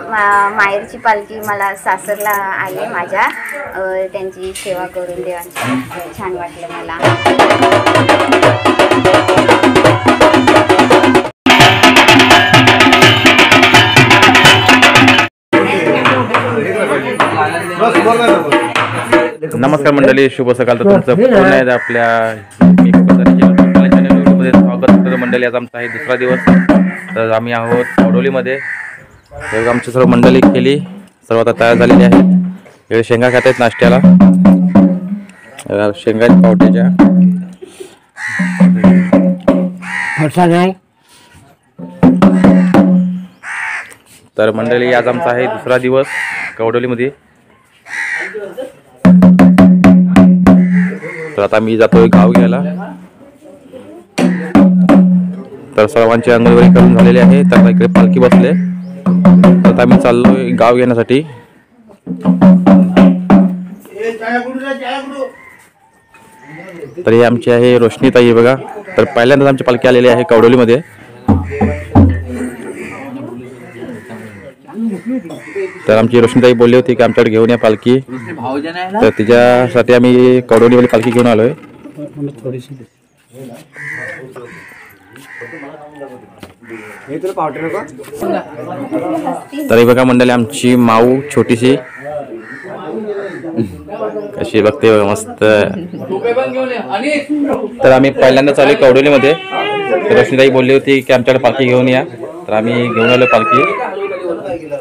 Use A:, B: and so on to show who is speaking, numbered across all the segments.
A: माहेरची पालखी मला सासरला आली माझ्या, त्यांची सेवा करून देवांची छान वाटलं मला.
B: नमस्कार मंडळी, शुभ सकाळ. तर तुमचं पुन्हा एकदा आपल्या चॅनलमध्ये स्वागत करतो मंडळी. आज आमचा आहे दुसरा दिवस. तर आम्ही आहोत कवडोलीमध्ये. आमची सर्व मंडळी केली, सर्व आता तयार झालेली आहेत. इकडे शेंगा खात आहेत नाश्त्याला, शेंगा पावट्याच्या. तर मंडळी आज आमचा आहे दुसरा दिवस कवडोलीमध्ये. तर आता मी जातोय गाव घ्यायला. तर सर्वांची अंगणवाडी करून झालेली आहे. तर इकडे पालखी बसले. तर आता मी चाललोय गाव घेण्यासाठी. तर हे आमची आहे रोशनी ताई बघा. तर पहिल्यांदाच आमची पालखी आलेली आहे कवडोलीमध्ये. तर आमची रोशनीताई बोलली होती की आमच्याकडे घेऊन या पालखी. तर तिच्यासाठी आम्ही कवडोलीवाली पालखी घेऊन आलोय. तरी बघा मंडळी, आमची माऊ छोटीशी कशी बघते बघा, मस्त. तर आम्ही पहिल्यांदा चालू कवडोलीमध्ये. रोशनीताई बोलली होती की आमच्याकडे पालखी घेऊन या. तर आम्ही घेऊन आलो पालखी.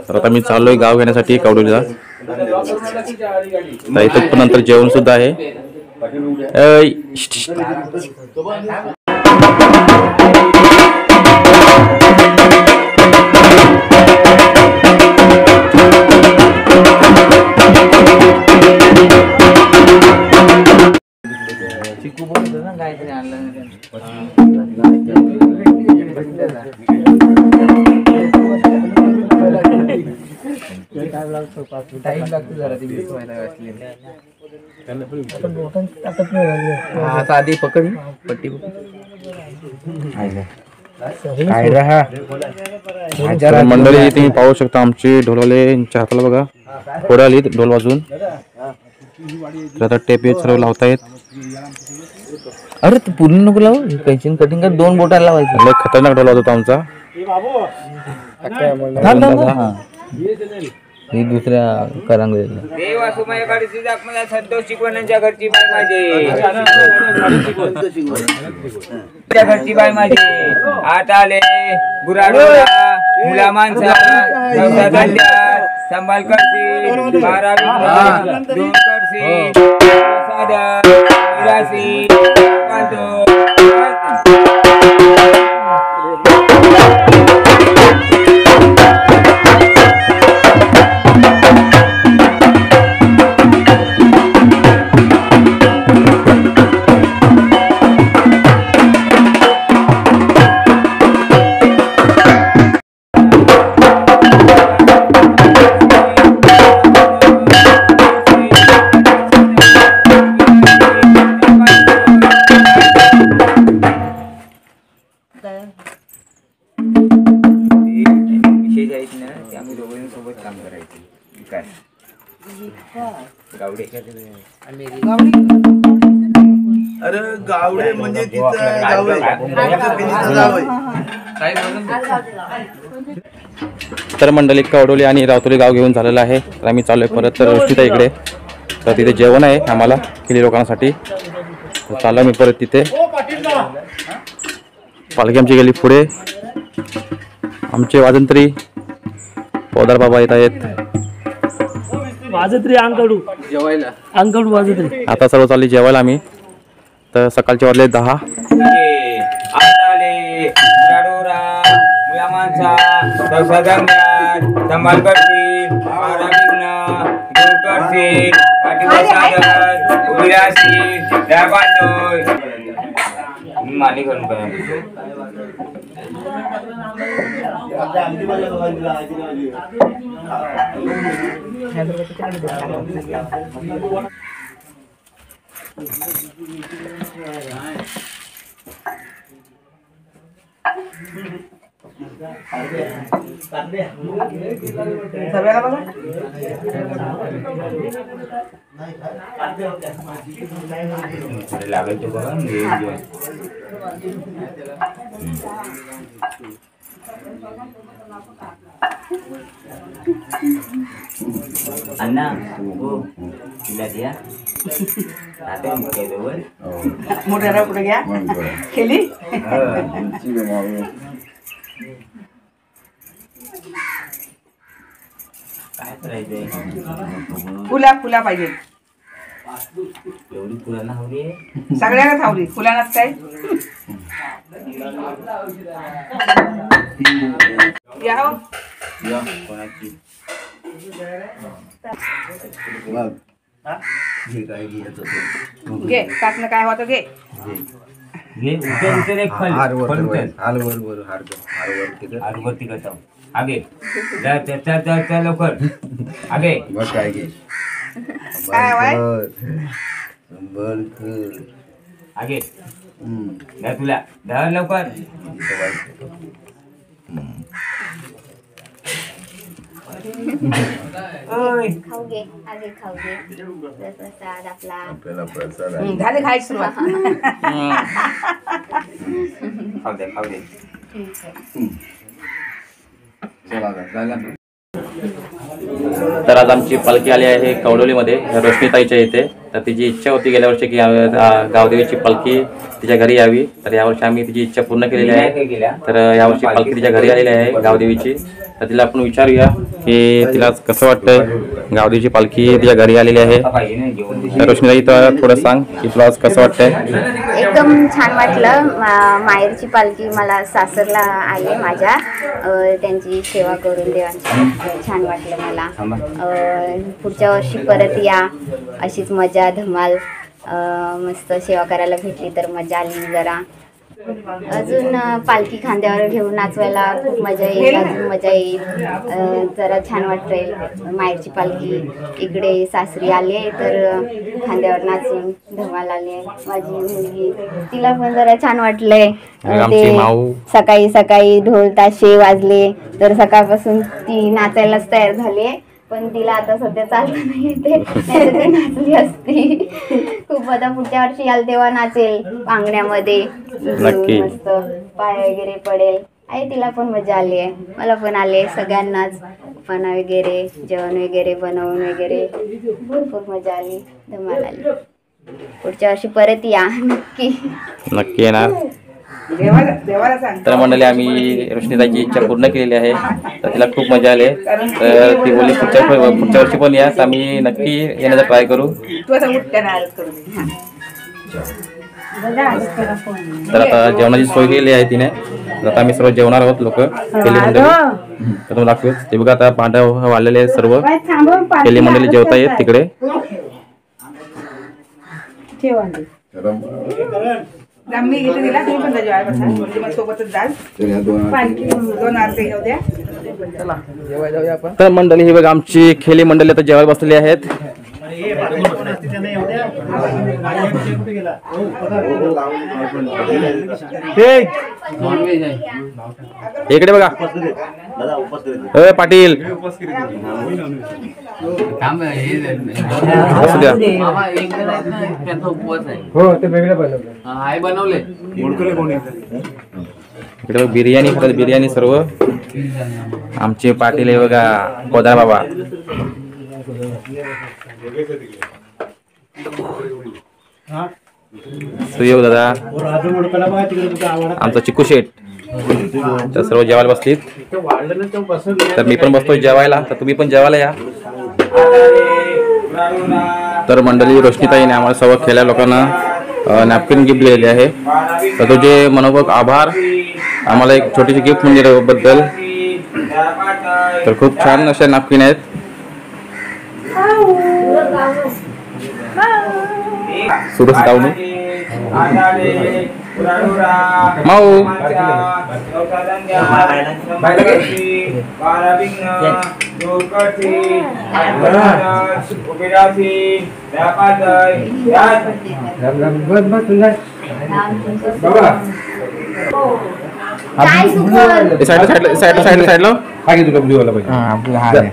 B: तर आता मी चाललोय गाव घेण्यासाठी कवडोलीला. तर इथं पण नंतर जेवण सुद्धा आहे.
C: आधी पकड पट्टी
B: मंडळी तुम्ही पाहू शकता, आमची ढोलवालेच्या हाताला बघा फोड आली ढोल वाजून. तर आता टेप सर्व लावतायत.
C: अरे तू पूर्ण नको लावू, कैचीन कटिंग कर, 2 बोटाला लावायचं.
B: खतरनाक ढोल वाजवतो आमचा.
C: ही दुसऱ्या करांगलीला
D: संतोष शिकवण्याच्या घरची बाय माझी, त्या घरची बाय माझी. आत आले गुराडोरा मुला माणसा, संभाल करसी 12 दूर करसी साधा निराशी पांतो.
E: अरे गावडे म्हणजे
B: तर मंडळी कवडोली आणि रावतोली गाव घेऊन झालेलं आहे. तर आम्ही चाललोय परत रोशनीताई इकडे. तर तिथे जेवण आहे आम्हाला किती लोकांसाठी. चाललो मी परत तिथे. पालखी आमची गेली पुढे. आमचे वाजंत्री पौदार बाबा येत आहेत.
F: वाजत्री अंकडू जेवायला, अंकडू वाजत्री.
B: आता सर्व चालली जेवायला आम्ही. तर सकाळचे वाजले 10.
D: मानी करून
G: सगळ्याला बघा.
D: लागेल तो बघा. अण्णा हो तिला द्या आता
G: मोठ्याला पुढे घ्या. केली
D: काय करायचंय.
G: फुला पाहिजे.
D: एवढी फुलांना हवी आहे.
G: सगळ्यांना थावली. फुलांनाच काय या हो.
D: या कोणाची
G: घे काटणं काय होतं घे.
D: घे उतर एक फल
E: हार
D: फल
E: वर
D: उतर.
E: हार वर
D: हार वरती करतो. आगे जा त्या लवकर आगे.
E: बस काय घे
G: काय वाय
D: आगे जा तुला जा लवकर. ओय
A: खाऊ घे आधी खाऊ घे प्रसाद आपला.
E: आपल्याला प्रसाद आहे.
G: झाले खायची सुरुवात.
D: खाऊ दे.
A: ठीक आहे.
E: चला आता, झालं.
B: तर आज आमची पालखी आली आहे कवडोलीमध्ये रोशनीताईच्या इथे. तर तिची इच्छा होती गेल्या वर्षी की गावदेवीची पालखी तिच्या घरी यावी. तर यावर्षी आम्ही तिची इच्छा पूर्ण केलेली आहे. तर यावर्षी पालखी तिच्या घरी आलेली आहे गावदेवीची. तर तिला आपण विचारूया की तिला कसं वाटतंय गावदेवीची पालखी तिच्या घरी आलेली आहे. तर रोशनीताई तर थोडं सांग की तुला आज कसं वाटतंय.
A: एकदम छान वाटलं. माहेरची पालखी मला सासरला आली माझ्या. त्यांची सेवा करून देवांची छान वाटलं मला. पुढच्या वर्षी परत या. अशीच मजा धमाल मस्त सेवा करायला भेटली तर मजा आली जरा. अजून पालखी खांद्यावर घेऊन नाचवायला खूप मजा येईल. अजून मजा येईल. जरा छान वाटेल. माहेरची पालखी इकडे सासरी आली तर खांद्यावर नाचून धमाल आली. माझी मुलगी तिला पण जरा छान वाटलंय. ते सकाळी सकाळी ढोल ताशे वाजले तर सकाळपासून ती नाचायलाच तयार झाली. पण तिला आता सध्या चालता नाही येते. नाहीतर ती नाचली असती. खूप आता पुढच्या वर्षी याल तेव्हा नाचेल अंगण्यामध्ये मस्त पाय वगैरे पडेल. आहे तिला पण मजा आली आहे. मला पण आले. सगळ्यांनाच पणा वगैरे जेवण वगैरे बनवून वगैरे भरपूर मजा आली. धमाल आली. पुढच्या वर्षी परत या नक्की
B: येणार. तर मंडळी आम्ही रोशनीताईची इच्छा पूर्ण केलेली आहे. तर तिला खूप मजा आली. तर ती बोलली पुढच्या वर्षी पण यास आम्ही नक्की येण्याचा ट्राय करू. तर आता जेवणाची सोय केली आहे तिने. आता आम्ही सर्व जेवणार आहोत लोक केली मंडळी. तर तुम्हाला दाखवूच ते बघा आता भांडं वाढलेले आहे सर्व. केली मंडळी जेवता येत तिकडे.
G: मी घेते तिला. तुम्ही पण जेवायला बसा. म्हणजे मग सोबतच जाल. दोन आरती घेऊ द्या. चला जेवायला जाऊया आपण.
B: तर मंडळी ही बघा आमची खेळी मंडळी आता जेवायला बसलेली आहेत. इकडे बघा पाटील इकडे बिर्याणी खातात. बिर्याणी सर्व आमचे पाटील आहे बघा कोदार बाबा. सुयोग दादा आमचा चिकू शेठ. तर सर्व जेवायला बसलीत. तर मी पण बसतोय जेवायला. तर तुम्ही पण जेवायला या. तर मंडळी रोशनीताईने आम्हाला सर्व खेळ्या लोकांना नॅपकिन गिफ्ट दिलेली आहे. तर तुझे मनोभाव आभार. आम्हाला एक छोटीशी गिफ्ट म्हणजे त्याबद्दल. तर खूप छान अशा नॅपकिन आहेत. सुरस गावणे माऊ
A: काय तू कर?
B: साईडला
C: आपला हा आहे.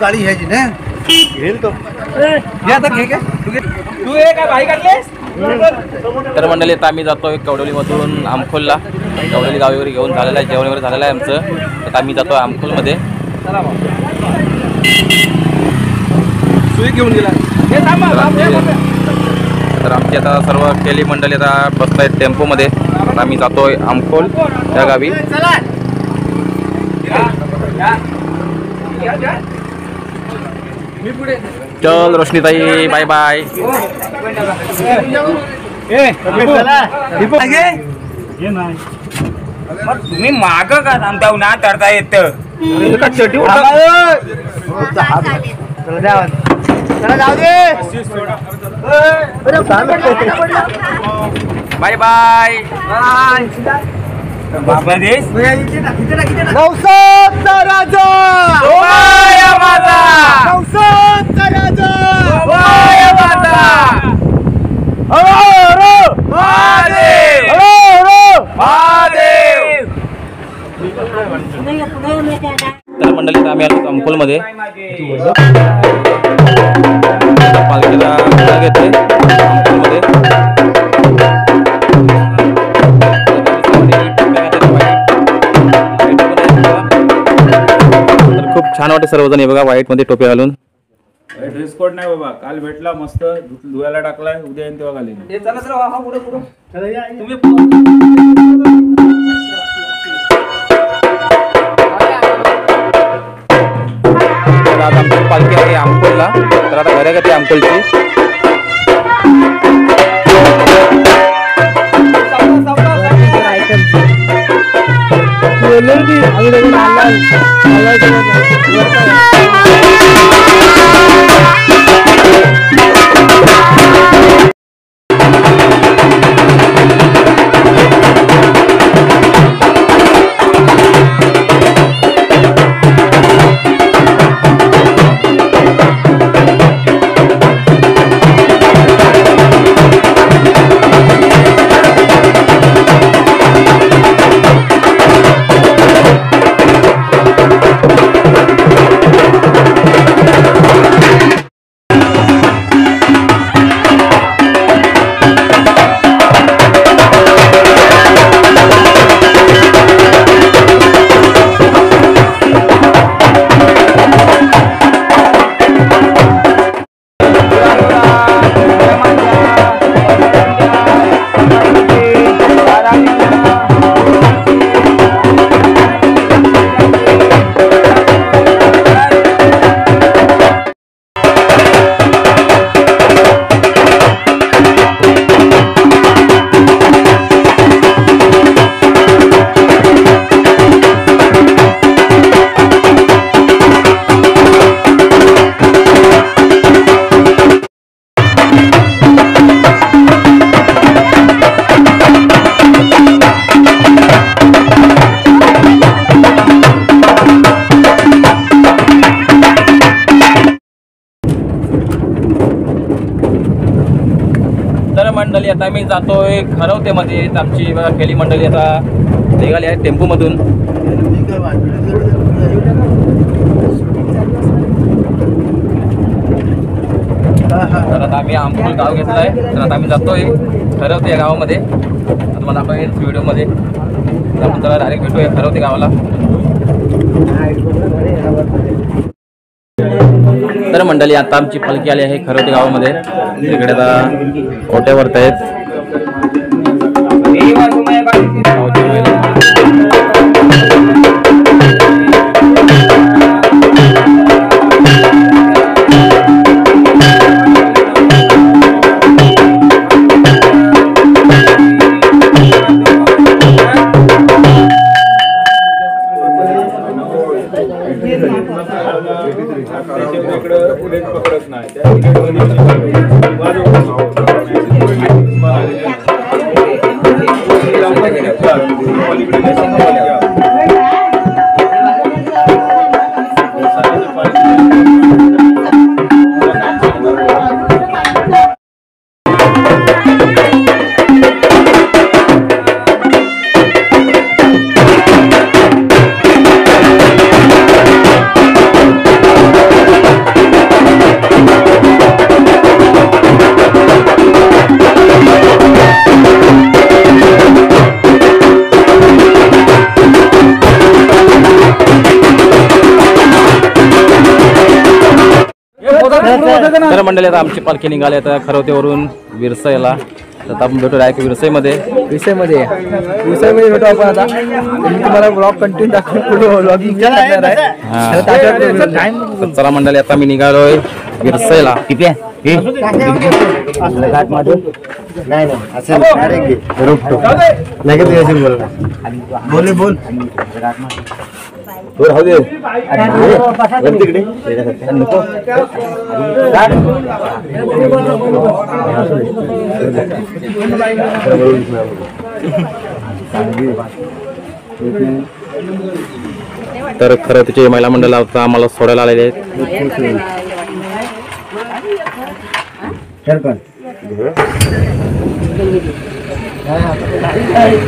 E: गाडी घ्यायची ना घेईल तो
D: तू एक भाई काढलेस
B: तर मंडळी आता आम्ही जातोय कवडोलीमधून आमखोलला. कवडोली गावी वगैरे घेऊन झालेलं आहे, जेवण वगैरे झालेलं आहे आमचं. तर आम्ही जातोय आमखोलमध्ये.
E: घेऊन गेला
B: तर आमची आता सर्व केली मंडळी आता बसत आहेत टेम्पोमध्ये. आता आम्ही जातोय आमखोल त्या गावी. चल रोशनीताई, बाय बाय.
D: तुम्ही माग का थांबता ना तरता येत
B: बाय बाय.
D: बाबा देश
B: तर मंडळी आम्ही आलो अंकोलमध्ये. पालखीला घेतोय अंकोलमध्ये. तर खूप छान वाटते सर्वजण हे बघा व्हाईट मध्ये टोपी घालून.
H: ड्रेस कोड नाही बाबा, काल भेटला मस्त धुवायला टाकलाय, उद्या येईन तेव्हा घालीन.
C: आज आमची पालखी आहे अंकोलला, तर आता घरे गती अंकोलची.
B: तर मंडळी आता मी जातोय खरवतेमध्ये. आमची खेळी मंडळी आता निघाली आहे टेम्पोमधून. तर आता आम्ही अंकोल गाव घेतलं आहे, तर आता आम्ही जातोय खरवते या गावामध्ये. आता मला आपण व्हिडिओमध्ये आपण जरा डायरेक्ट भेटूया खरवते गावाला. तर मंडळी आता आमची पालखी आली आहे खरवते गावामध्ये. तिकडे आता ओट्या भरत आहेत.
H: पकडत नाही
B: तर मंडळी आता आमची पालखी निघाली आता खरवतेवरून विरसायला. तर आपण भेटू डायरेक्ट विरसाईमध्ये
C: भेटू आपण. आता मी तुम्हाला ब्लॉग कंटिन्यू दाखवून व्लॉगिंग करणार आहे.
B: चला मंडळी आता मी निघालोय विरसाईला.
E: बोल बोल
B: तर खरं तिचे महिला मंडळ आता आम्हाला सोडायला आलेले आहेत.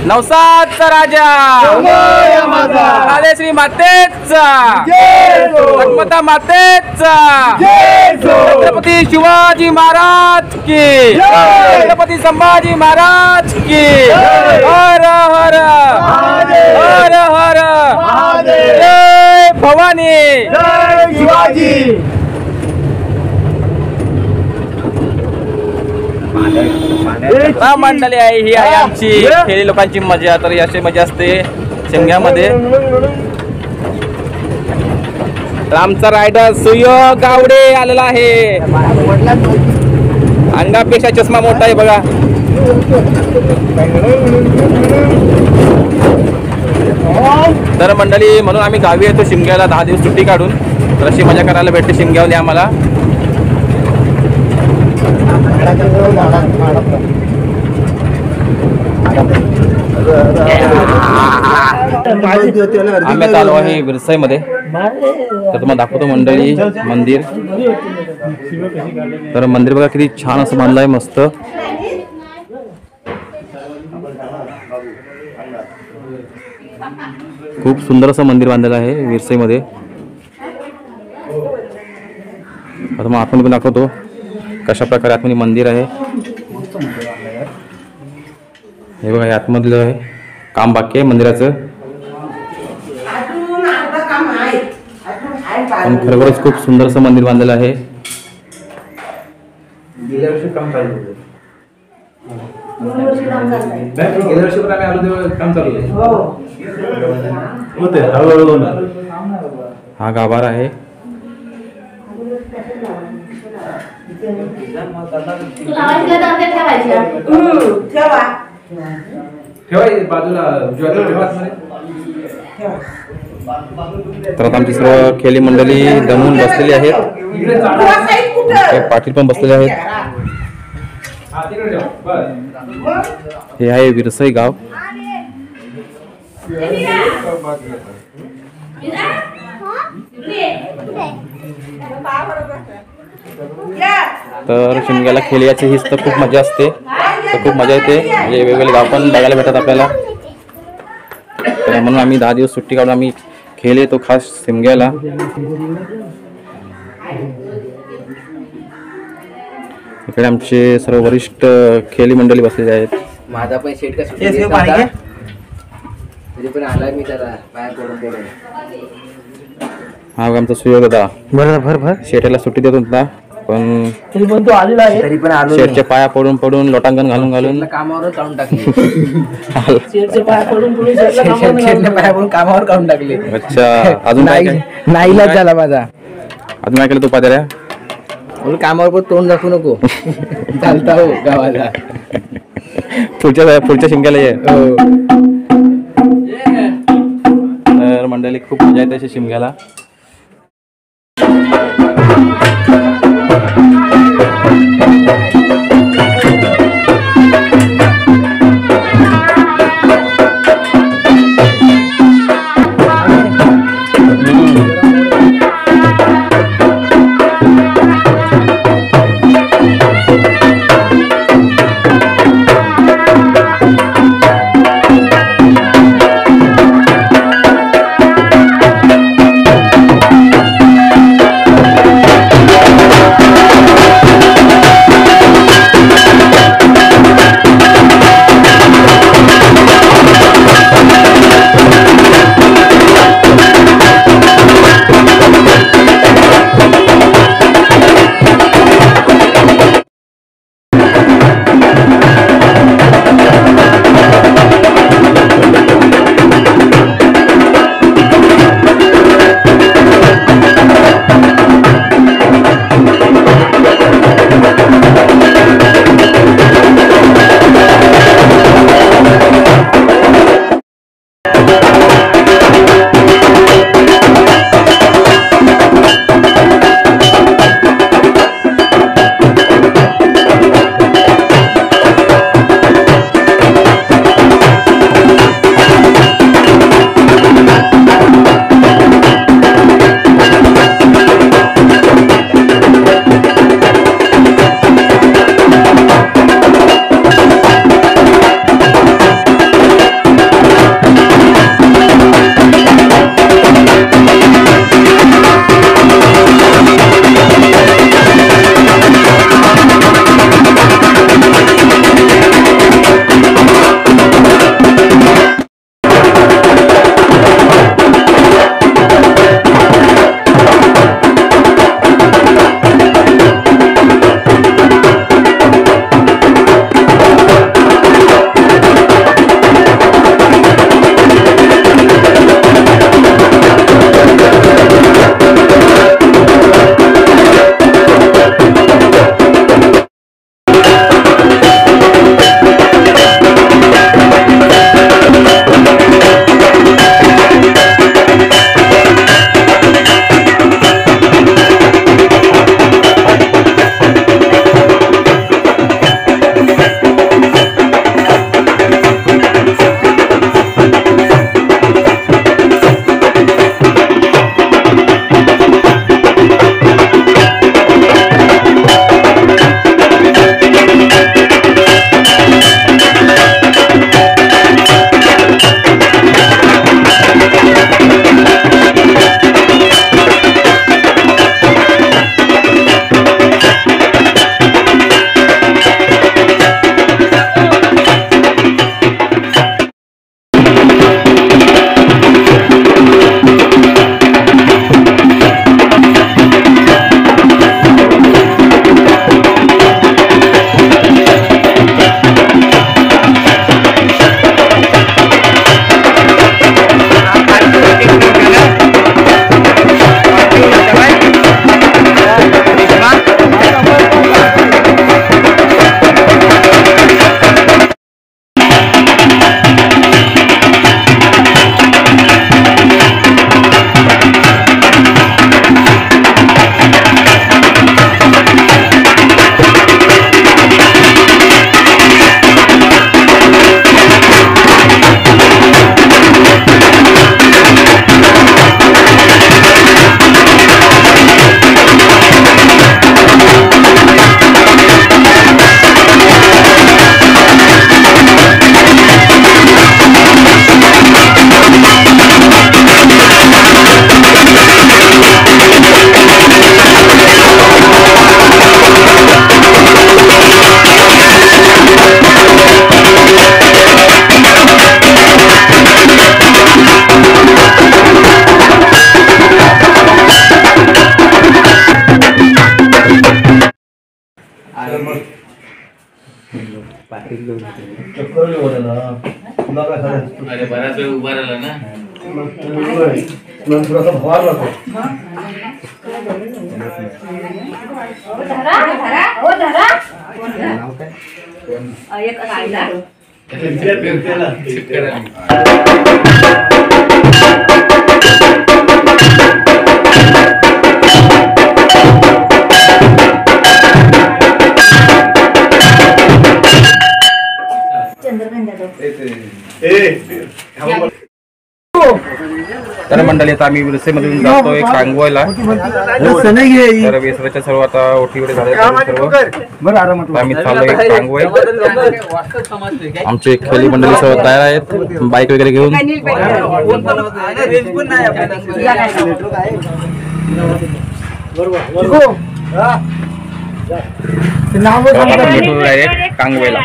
B: नवसाचा राजा श्री मातेचा जगमाता मातेचा छत्रपती शिवाजी महाराज की छत्रपती संभाजी महाराज की हर हर हर हर जय भवानी
E: जय शिवाजी.
B: हा मंडळी आहे, ही आहे आमची खेळी लोकांची मजा. तर अशी मजा असते शिमग्यामध्ये. तर आमचा रायडर सुयोग गावडे आलेला आहे. अंगापेक्षा चष्मा मोठा आहे बघा. तर मंडळी म्हणून आम्ही गावी येतो शिमग्याला 10 दिवस सुट्टी काढून. तर अशी मजा करायला भेटते शिमग्यावली आम्हाला. आम्ही आता आलो आहे विरसाईमध्ये. तर तुम्हाला दाखवतो मंडळी मंदिर. तर मंदिर बघा किती छान असं बांधलं आहे, मस्त. खूप सुंदर असं मंदिर बांधलेलं आहे विरसाईमध्ये. आता मग आतमध्ये पण दाखवतो कशा प्रकारे आतमध्ये मंदिर आहे. हे बघा, हे आतमधलं आहे, काम बाकी आहे मंदिराचं. पण खरोखरच खूप सुंदर असं मंदिर बांधलेलं आहे.
C: गेल्या वर्षी काम चालू होते.
B: हा गाभारा आहे. तर आता आमची सर्व खेळी मंडळी दमून बसलेली आहेत. पाटील पण बसलेले आहेत. हे आहे विरसाई गाव. तर शिमग्याला खेळायची हीच तर खूप मजा असते. तर खूप मजा येते. म्हणजे वेगवेगळे गाव पण बघायला भेटतात आपल्याला. तर म्हणून आम्ही 10 दिवस सुट्टी काढून आम्ही खेळ येतो खास शिमग्याला. इकडे आमचे सर्व वरिष्ठ खेळी मंडळी बसलेले आहेत.
D: माझा पण शेट का सुट्टी तरी पण आला मी त्याला पाया पडून पडून.
B: हा आमचा सुयोग दादा
E: भर
B: शेठाला सुट्टी देत होता, पण
F: तरी पण तो आलेला आहे.
D: तरी पण आलो
B: शेठच्या पाया पडून पडून लोटांगण घालून घालून
D: कामावर काढून टाकले.
F: शेरचे पाय पडून पुढे शेरला कामावर
D: शेटने पाया पडून कामावर काढून टाकले.
B: अच्छा, अजून काय काय
D: नाईलाज झाला माझा.
B: अजून काय केलं तू पादऱ्या?
D: म्हणून कामावर पण तोंड दाखवू नको. चालता हो गावाला.
B: पुढच्या शिमग्याला ये.
D: हो.
B: तर मंडळी खूप मजा येते अशी शिमग्याला. अरे बराच वेळ उभा राहिला ना. तर मंडळी आता आम्ही विरसेमधून जातोय कांगवायला. तर विसराच्या सर्व आता ओटी वगैरे झाले सर्व आम्ही चाललोय कांगवाय. आमचे खेळी मंडळी सर्व तयार आहेत बाईक वगैरे घेऊन. डायरेक्ट कांगवायला.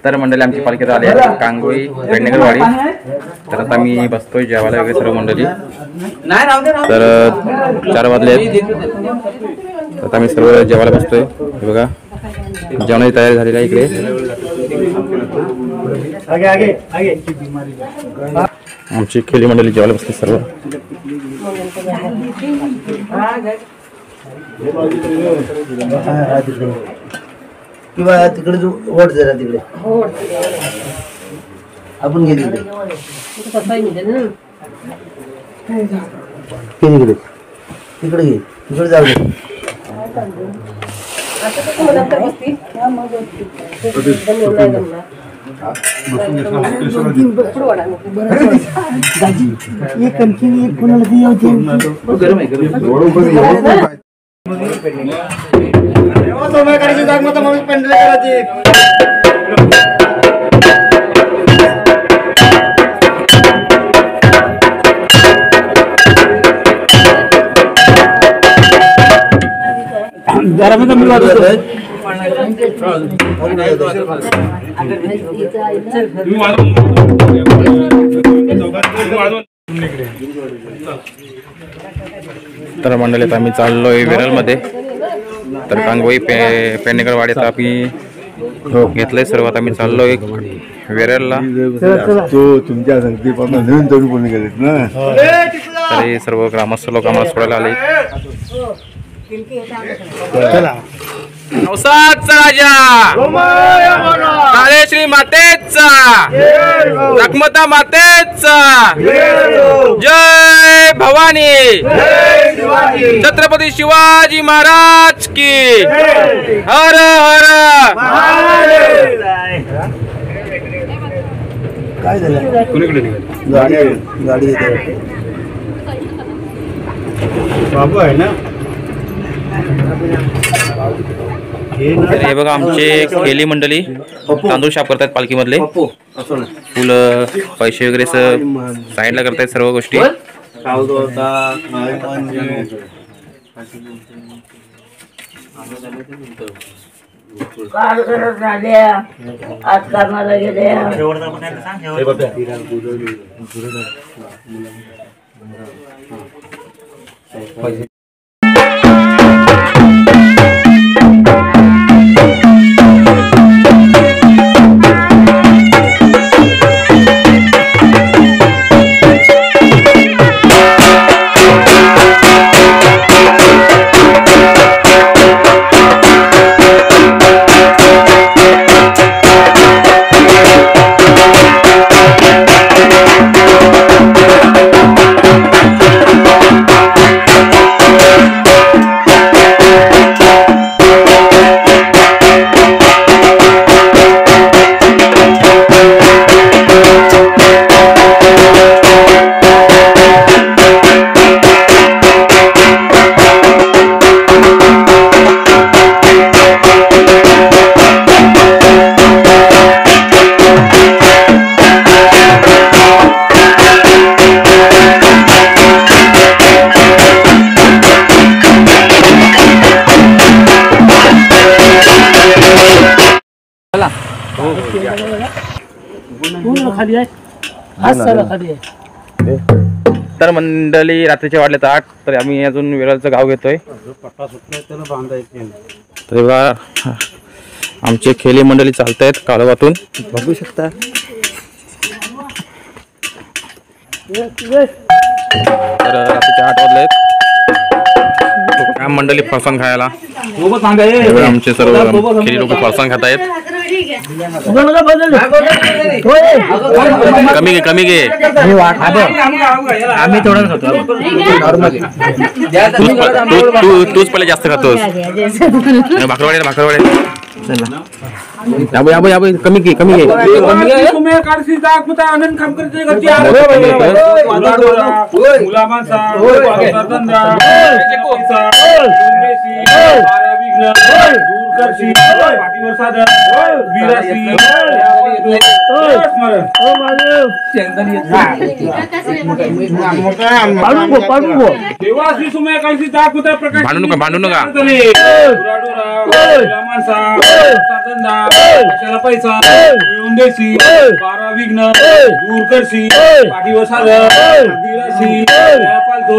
B: तर मंडळी आमची पालखी आली आहे कांगोई पेडणेकरवाडी. तर आता मी बसतोय जेवायला वगैरे सर्व मंडळी. तर 4 वाजले आहेत. आता आम्ही सर्व जेवायला बसतोय. बघा जेवणाची तयारी झालेली आहे इकडे. आमची खेळी मंडळी जेवायला बसते सर्व.
E: किंवा तिकडे ओढ जरा तिकडे आपण गेली तिकडे तिकडे घे तिकडे जाऊ दे. करायची जाग मग म्हणून पेंडले करायची.
B: तर मंडळीत आम्ही चाललोय विरलमध्ये. तर कांगवाई पेडणेकरवाडीत आम्ही घेतलंय सर्व. आता आम्ही चाललोय विरलला.
E: तुमच्या संगतीपासून नवीन तरुण कोणी गेलेत ना.
B: तर हे सर्व ग्रामस्थ लोक आम्हाला सोडायला आले. नवसाचा राजा काळेश्री मातेचा रखमता मातेचा जय भवानी. छत्रपती शिवाजी महाराज की हर हर.
E: काय झालं गाडी बाबू आहे ना.
B: हे बघा आमचे खेळी मंडळी तांदूळ शाप करतात पालखीमधले. फुलं पैसे वगैरे साईडला करतायत सर्व गोष्टी.
F: पूर्ण खाली आहे. हाच सारा खाली आहे.
B: तर मंडळी रात्रीचे वाजलेत 8, तर आम्ही अजून वेळाचं गाव घेतोय. तर बघा आमचे खेळी मंडळी चालतायत काळवातून, बघू शकता. तर रात्रीचे 8 वाजलेत. मंडळी फरसाण खायला आमचे सर्व खेळी लोक फरसाण खात आहेत. कमी घे
C: आम्ही थोडं खातो नॉर्मली.
B: तूच पहिले जास्त खातोस. भाकरवाडे कमी घे भांडू नका.
H: पैसा मिळवून देशी, 12 विघ्न दूर करशी, पाठीवर साधर विराशी पालतो.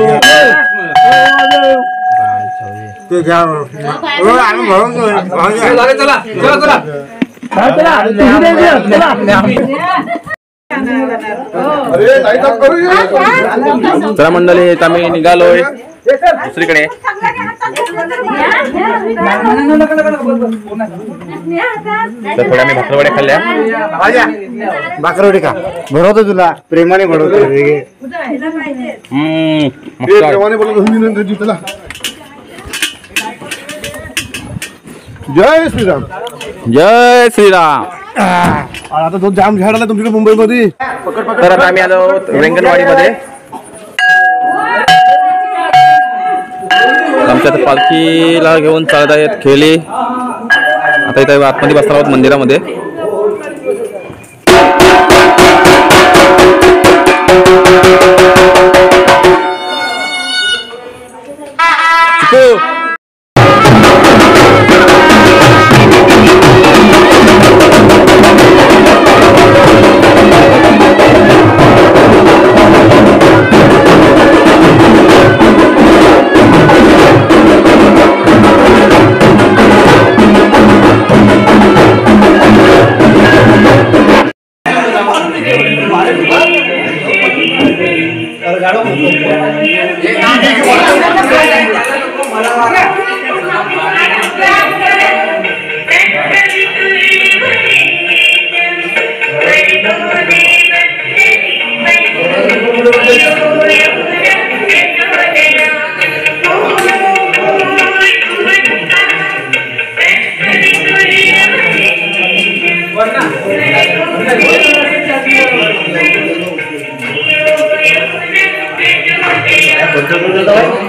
B: चला मंडळी आम्ही निघालोय दुसरीकडे. तर थोड्या आम्ही भाकरवड्या खाल्ल्या.
E: भाकरवडी का भरवतो तुला प्रेमाने भरवतो. प्रेमाने बोलतो. तुला जय श्रीराम.
B: जय श्रीराम.
E: आता तो जाम झाडाला तुमच्याकडे मुंबईमध्ये.
B: तर आता आम्ही आलो रेंगणवाडीमध्ये. आमच्या पालखीला घेऊन चालत आहेत खेळी. आता इथे आतमध्ये बसणार आहोत मंदिरामध्ये.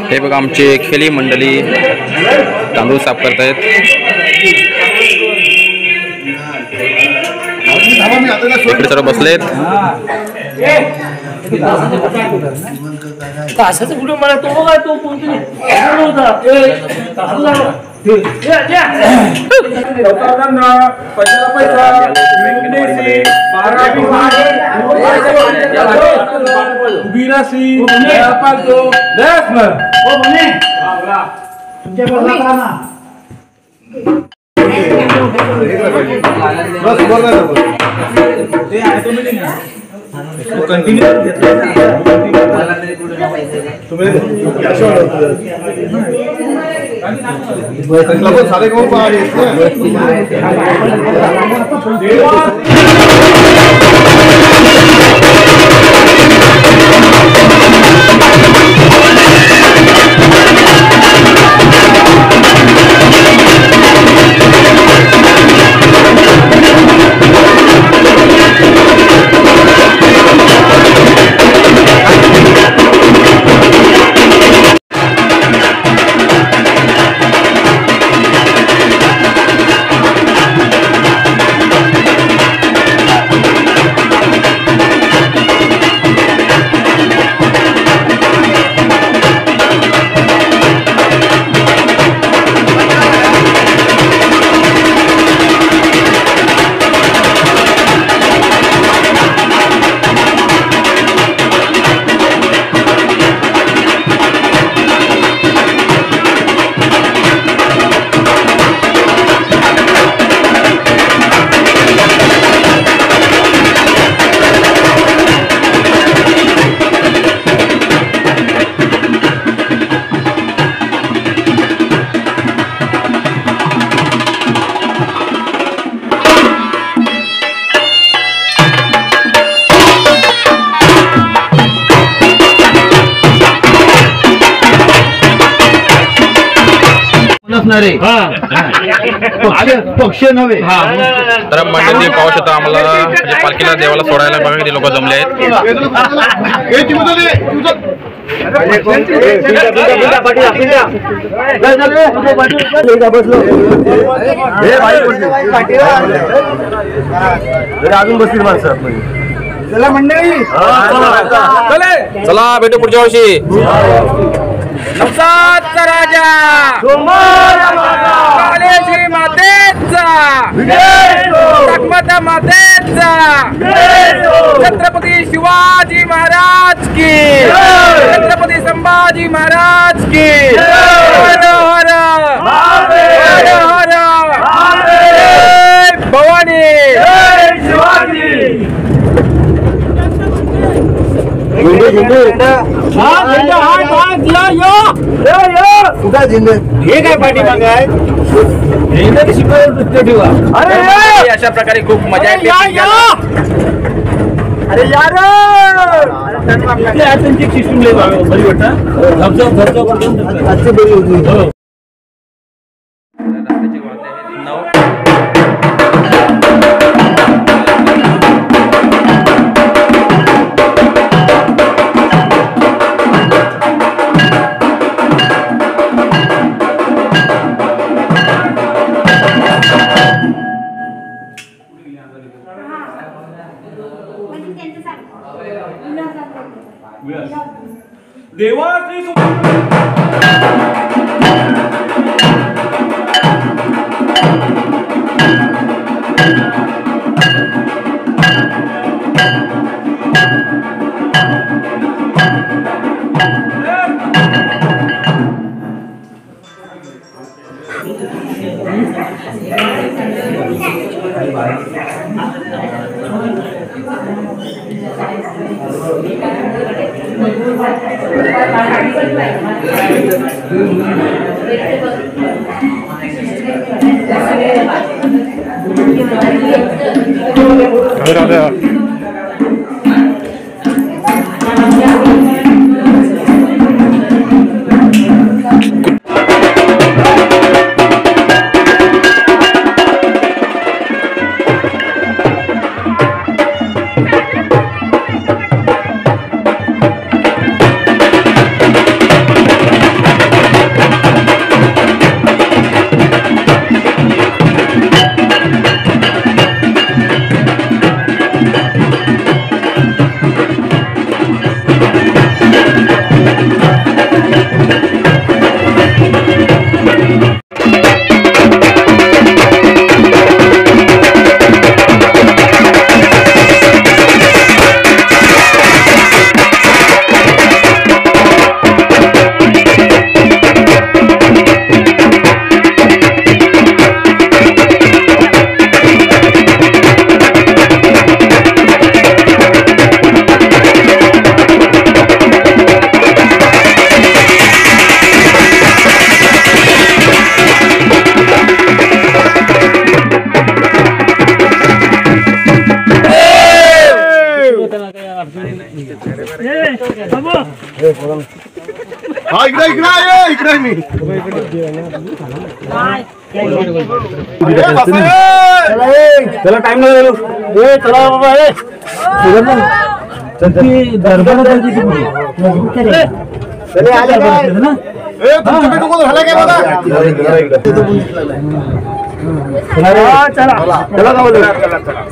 B: हे बघा आमचे खेळी मंडळी तांदूळ साफ करतायत. इकडे सर्व बसलेत.
F: तासाचं कुठं मला तो काय तो कोणतरी
E: सारे
F: असणार आहे पक्ष नव्हे.
B: तर मंडळी पाहू शकता आम्हाला म्हणजे पालखीला देवाला सोडायला बघा किती लोक जमले आहेत.
E: अजून बसतील माणसं. चला मंडळी,
B: चला भेटू पुढच्या वर्षी.
D: नवसाचा राजा काळेश्री मातेचा, रखमाता मातेचा, छत्रपती शिवाजी महाराज की, छत्रपती संभाजी महाराज की. हर हर हर हर जय भवानी.
B: अशा प्रकारे खूप मजा येते.
F: अरे यार त्यांची सिस्टम लय बरी वाटतं. आजची बरी होती.
E: चला टाइम नाही चला बाबा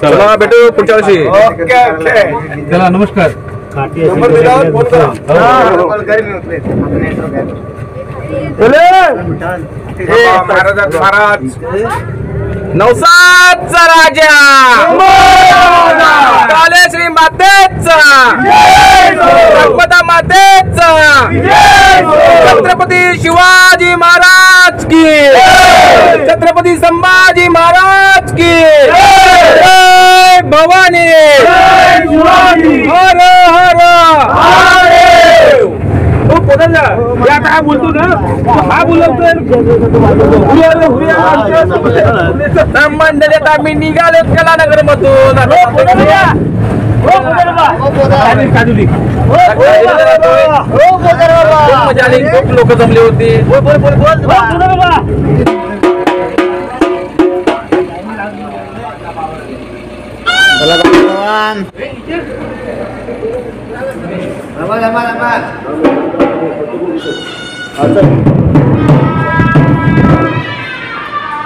B: चला भेटू पुढच्या वर्षी.
F: चला नमस्कार.
D: महाराज नवसाचा राजा काळेश्री मातेचा, रखमाता मातेचा, छत्रपती शिवाजी महाराज की, छत्रपती संभाजी महाराज की. जय भवानी. हर हर काय बोलतो ना हा बोलतोय मंडळीत आम्ही निघालो कलानगर मधून.
B: मजा आली, खूप लोक जमले होते.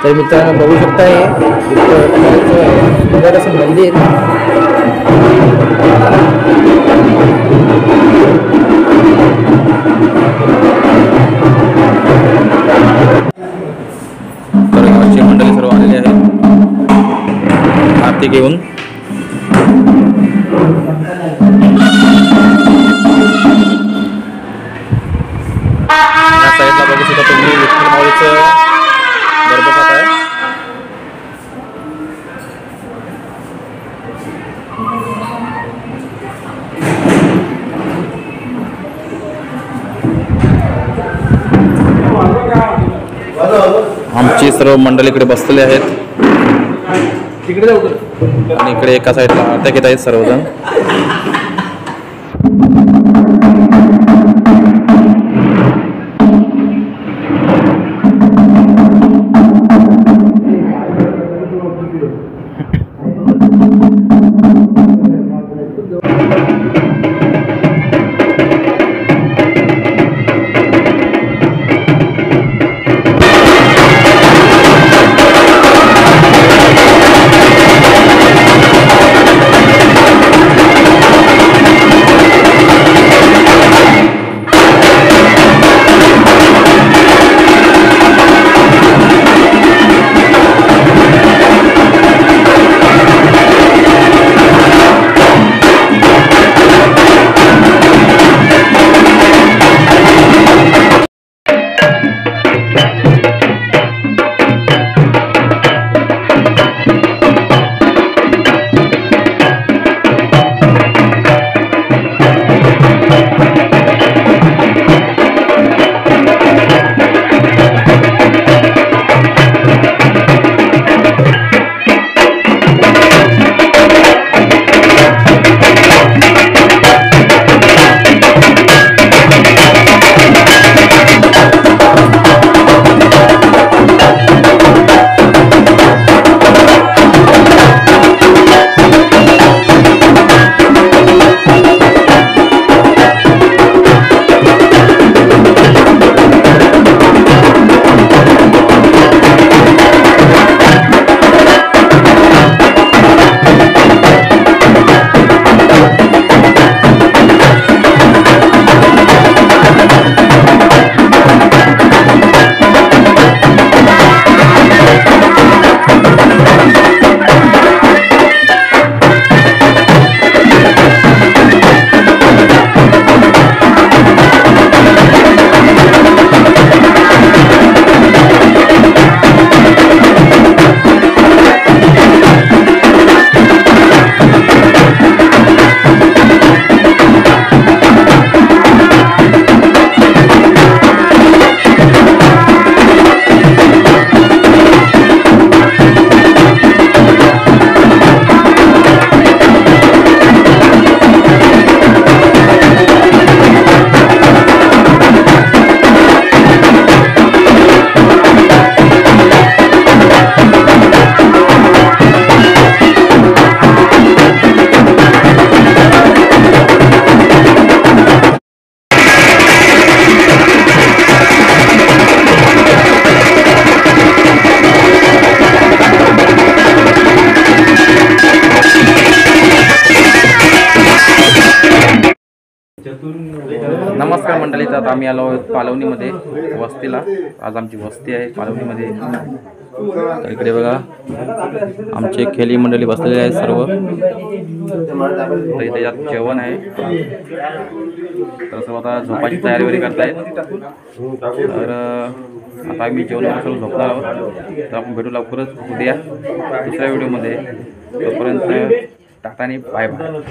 C: तर मित्रांनो बघू शकता सुंदर असं मंदिर.
B: तर गावची मंडळी सर्व आलेली आहे आरती घेऊन. या साईडला बघू शकता तुम्ही विठ्ठल माऊलीचं गर्भपात आहे. आमची सर्व मंडळी इकडे बसलेली आहेत आणि इकडे एका साईडला आरत्या घेत आहेत सर्वजण. नमस्कार मंडळी, तर आम्ही आलो पालवणीमध्ये वस्तीला. आज आमची वस्ती आहे पालवणीमध्ये. तर इकडे बघा आमचे खेळी मंडळी बसलेले आहेत सर्व. तर इथे यात जेवण आहे. तर सर्व आता झोपायची तयारी वगैरे करतायत. तर आता आम्ही जेवण सर्व झोपणार आहोत. तर आपण भेटू लवकरच उद्या दुसऱ्या व्हिडिओमध्ये. तोपर्यंत टाटा आणि बाय बाय.